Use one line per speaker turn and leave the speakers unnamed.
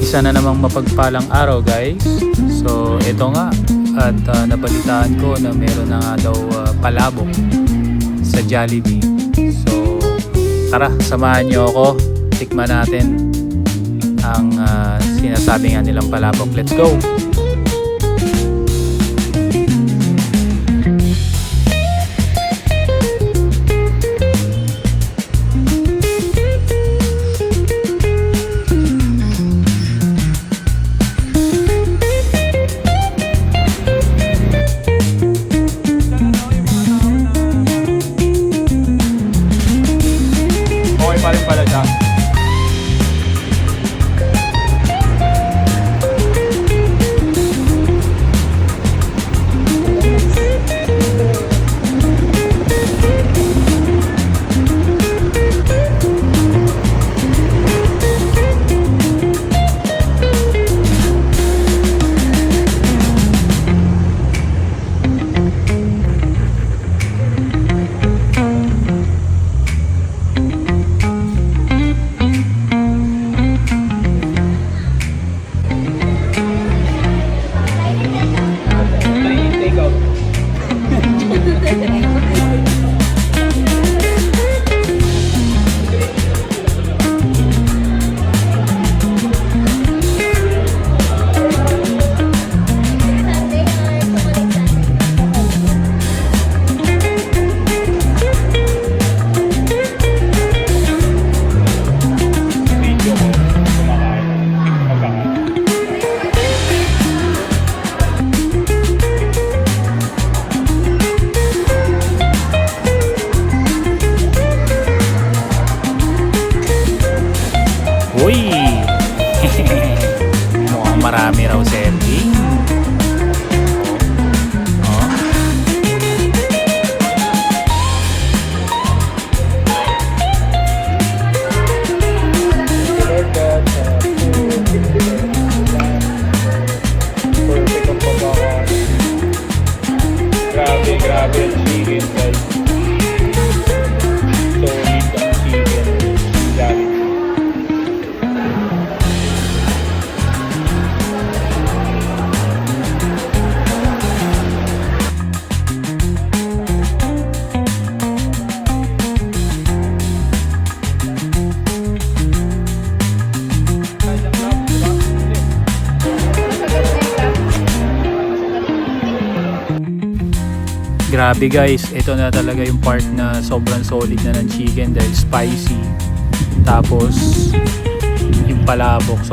Isa na namang mapagpalang araw guys. So ito nga at nabalitaan ko na meron na nga daw palabok sa Jollibee. So tara, samahan nyo ako. Tikman natin ang sinasabi nga nilang palabok. Let's go! Okay pa rin pala siya. Uy! Mukhang marami raw serving. Oh. Perfect ang pagkakas. Grabe ang chicken guys. Solid ang chicken. Jollibee. Grabe guys, ito na talaga yung part na sobrang solid na ng chicken dahil spicy. Tapos yung palabok, sobrang